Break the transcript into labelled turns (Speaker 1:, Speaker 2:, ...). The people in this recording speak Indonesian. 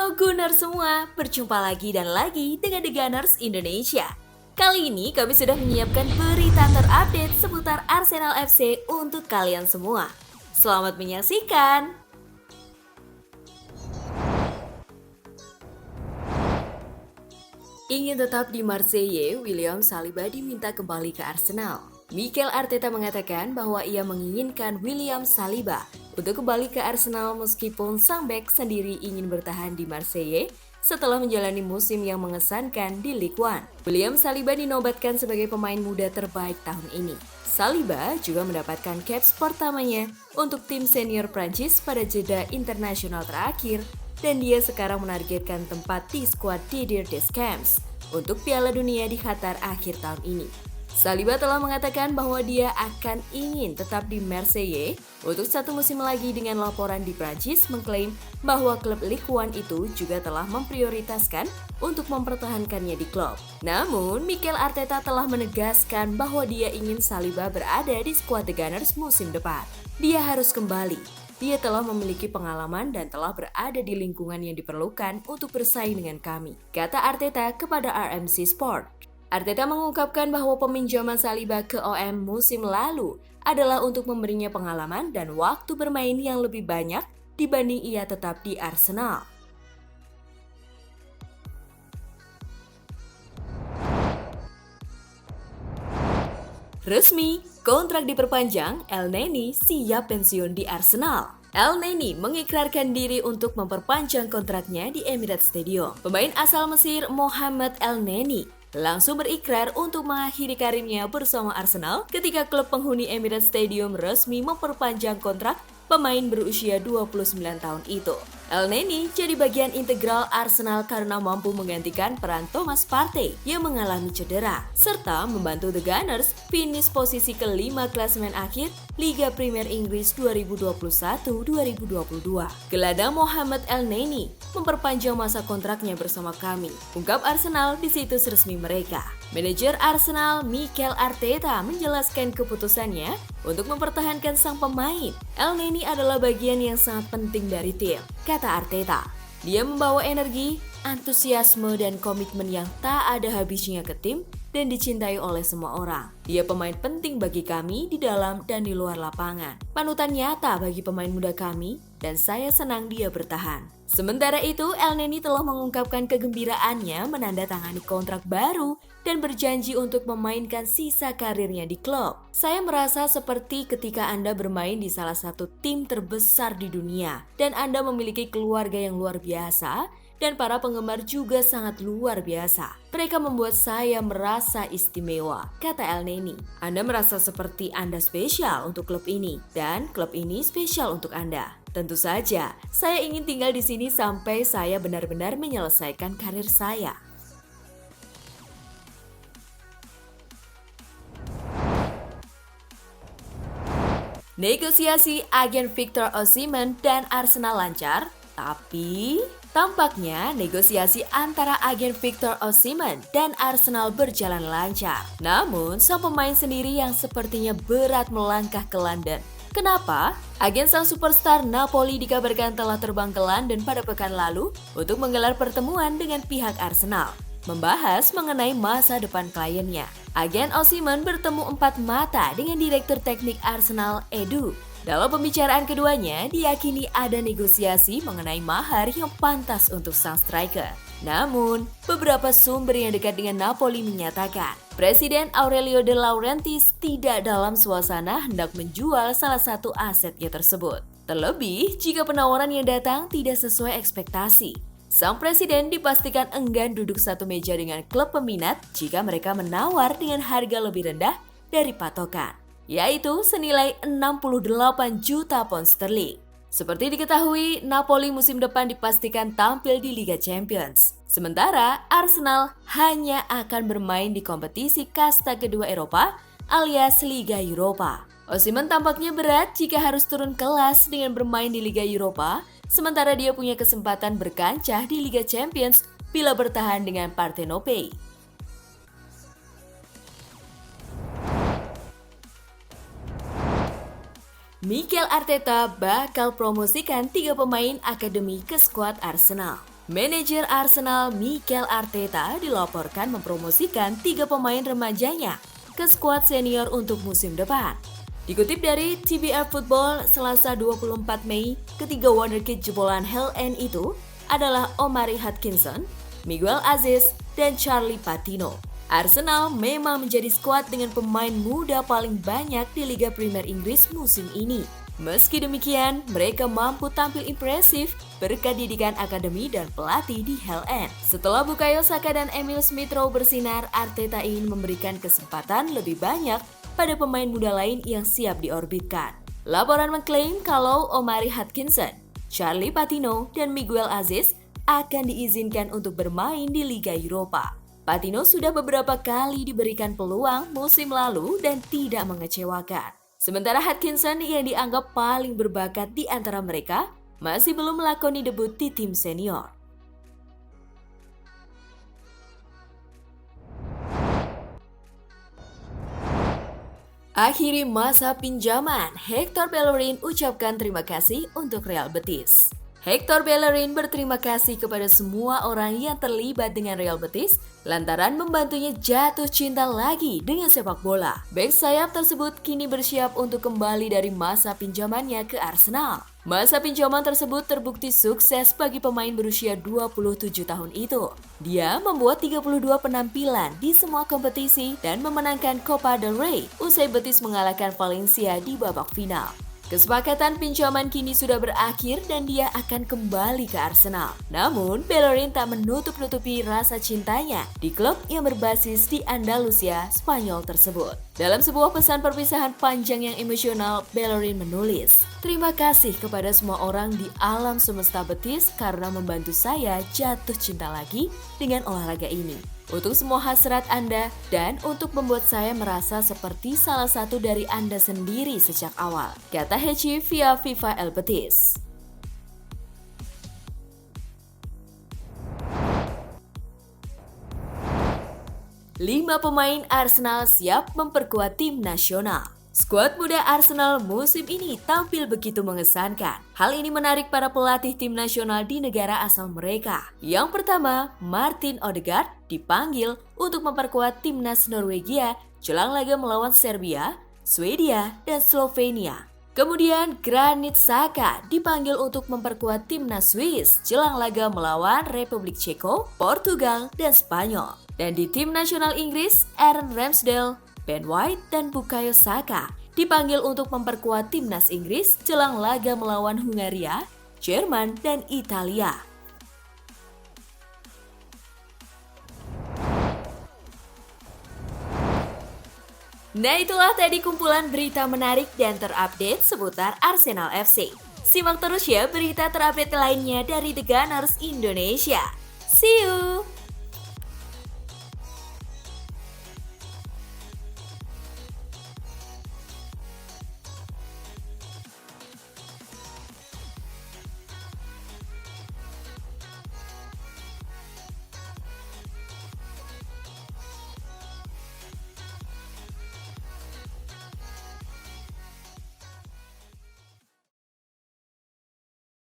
Speaker 1: Halo Gunners semua, berjumpa lagi dan lagi dengan The Gunners Indonesia. Kali ini kami sudah menyiapkan berita terupdate seputar Arsenal FC untuk kalian semua. Selamat menyaksikan! Ingin tetap di Marseille, William Saliba diminta kembali ke Arsenal. Mikel Arteta mengatakan bahwa ia menginginkan William Saliba untuk kembali ke Arsenal meskipun sang bek sendiri ingin bertahan di Marseille setelah menjalani musim yang mengesankan di Ligue 1. William Saliba dinobatkan sebagai pemain muda terbaik tahun ini. Saliba juga mendapatkan caps pertamanya untuk tim senior Prancis pada jeda internasional terakhir dan dia sekarang menargetkan tempat di skuad Didier Deschamps untuk Piala Dunia di Qatar akhir tahun ini. Saliba telah mengatakan bahwa dia akan ingin tetap di Marseille untuk satu musim lagi dengan laporan di Prancis mengklaim bahwa klub Ligue 1 itu juga telah memprioritaskan untuk mempertahankannya di klub. Namun, Mikel Arteta telah menegaskan bahwa dia ingin Saliba berada di skuad The Gunners musim depan. Dia harus kembali. Dia telah memiliki pengalaman dan telah berada di lingkungan yang diperlukan untuk bersaing dengan kami, kata Arteta kepada RMC Sport. Arteta mengungkapkan bahwa peminjaman Saliba ke OM musim lalu adalah untuk memberinya pengalaman dan waktu bermain yang lebih banyak dibanding ia tetap di Arsenal. Resmi, kontrak diperpanjang, Elneny siap pensiun di Arsenal. Elneny mengikrarkan diri untuk memperpanjang kontraknya di Emirates Stadium. Pemain asal Mesir Mohamed Elneny langsung berikrar untuk mengakhiri karirnya bersama Arsenal ketika klub penghuni Emirates Stadium resmi memperpanjang kontrak pemain berusia 29 tahun itu. Elneny jadi bagian integral Arsenal karena mampu menggantikan peran Thomas Partey yang mengalami cedera, serta membantu The Gunners finish posisi kelima klasemen akhir Liga Premier Inggris 2021-2022. Gelandang Mohamed Elneny memperpanjang masa kontraknya bersama kami, ungkap Arsenal di situs resmi mereka. Manajer Arsenal Mikel Arteta menjelaskan keputusannya untuk mempertahankan sang pemain. Elneny adalah bagian yang sangat penting dari tim, kata Arteta. Dia membawa energi, antusiasme, dan komitmen yang tak ada habisnya ke tim dan dicintai oleh semua orang. Dia pemain penting bagi kami di dalam dan di luar lapangan. Panutan nyata bagi pemain muda kami dan saya senang dia bertahan. Sementara itu, Elneny telah mengungkapkan kegembiraannya menandatangani kontrak baru dan berjanji untuk memainkan sisa karirnya di klub. Saya merasa seperti ketika Anda bermain di salah satu tim terbesar di dunia dan Anda memiliki keluarga yang luar biasa dan para penggemar juga sangat luar biasa. Mereka membuat saya merasa istimewa, kata Elneny. Anda merasa seperti Anda spesial untuk klub ini dan klub ini spesial untuk Anda. Tentu saja, saya ingin tinggal di sini sampai saya benar-benar menyelesaikan karir saya. Negosiasi agen Victor Osimhen dan Arsenal lancar, tapi tampaknya negosiasi antara agen Victor Osimhen dan Arsenal berjalan lancar. Namun, sang pemain sendiri yang sepertinya berat melangkah ke London. Kenapa? Agen sang superstar Napoli dikabarkan telah terbang ke London pada pekan lalu untuk menggelar pertemuan dengan pihak Arsenal, membahas mengenai masa depan kliennya. Agen Osimhen bertemu empat mata dengan Direktur Teknik Arsenal, Edu. Dalam pembicaraan keduanya, diyakini ada negosiasi mengenai mahar yang pantas untuk sang striker. Namun, beberapa sumber yang dekat dengan Napoli menyatakan, Presiden Aurelio De Laurentiis tidak dalam suasana hendak menjual salah satu asetnya tersebut. Terlebih, jika penawaran yang datang tidak sesuai ekspektasi. Sang presiden dipastikan enggan duduk satu meja dengan klub peminat jika mereka menawar dengan harga lebih rendah dari patokan, yaitu senilai 68 juta pound sterling. Seperti diketahui, Napoli musim depan dipastikan tampil di Liga Champions. Sementara Arsenal hanya akan bermain di kompetisi kasta kedua Eropa alias Liga Eropa. Osimhen tampaknya berat jika harus turun kelas dengan bermain di Liga Eropa, sementara dia punya kesempatan berkancah di Liga Champions bila bertahan dengan Partenope. Mikel Arteta bakal promosikan 3 pemain akademi ke skuad Arsenal. Manajer Arsenal Mikel Arteta dilaporkan mempromosikan 3 pemain remajanya ke skuad senior untuk musim depan. Dikutip dari TBR Football, Selasa 24 Mei, ketiga wonderkid jebolan Hell End itu adalah Omari Hutchinson, Miguel Aziz, dan Charlie Patino. Arsenal memang menjadi skuad dengan pemain muda paling banyak di Liga Premier Inggris musim ini. Meski demikian, mereka mampu tampil impresif berkat didikan akademi dan pelatih di Hell End. Setelah Bukayo Saka dan Emil Smith Rowe bersinar, Arteta ingin memberikan kesempatan lebih banyak pada pemain muda lain yang siap diorbitkan. Laporan mengklaim kalau Omari Hutchinson, Charlie Patino, dan Miguel Aziz akan diizinkan untuk bermain di Liga Eropa. Patino sudah beberapa kali diberikan peluang musim lalu dan tidak mengecewakan. Sementara Hutchinson yang dianggap paling berbakat di antara mereka masih belum melakoni debut di tim senior. Akhiri masa pinjaman, Hector Bellerin ucapkan terima kasih untuk Real Betis. Hector Bellerin berterima kasih kepada semua orang yang terlibat dengan Real Betis lantaran membantunya jatuh cinta lagi dengan sepak bola. Bek sayap tersebut kini bersiap untuk kembali dari masa pinjamannya ke Arsenal. Masa pinjaman tersebut terbukti sukses bagi pemain berusia 27 tahun itu. Dia membuat 32 penampilan di semua kompetisi dan memenangkan Copa del Rey usai Betis mengalahkan Valencia di babak final. Kesepakatan pinjaman kini sudah berakhir dan dia akan kembali ke Arsenal. Namun, Bellerin tak menutup-nutupi rasa cintanya di klub yang berbasis di Andalusia, Spanyol tersebut. Dalam sebuah pesan perpisahan panjang yang emosional, Bellerin menulis, "Terima kasih kepada semua orang di alam semesta Betis karena membantu saya jatuh cinta lagi dengan olahraga ini. Untuk semua hasrat Anda dan untuk membuat saya merasa seperti salah satu dari Anda sendiri sejak awal," kata Heci via FIFA El Betis. Lima pemain Arsenal siap memperkuat tim nasional. Skuad muda Arsenal musim ini tampil begitu mengesankan. Hal ini menarik para pelatih tim nasional di negara asal mereka. Yang pertama, Martin Odegaard dipanggil untuk memperkuat timnas Norwegia jelang laga melawan Serbia, Swedia, dan Slovenia. Kemudian Granit Xhaka dipanggil untuk memperkuat timnas Swiss jelang laga melawan Republik Ceko, Portugal, dan Spanyol. Dan di tim nasional Inggris, Aaron Ramsdale, Ben White, dan Bukayo Saka dipanggil untuk memperkuat timnas Inggris jelang laga melawan Hungaria, Jerman, dan Italia. Nah, itulah tadi kumpulan berita menarik dan terupdate seputar Arsenal FC. Simak terus ya berita terupdate lainnya dari The Gunners Indonesia. See you!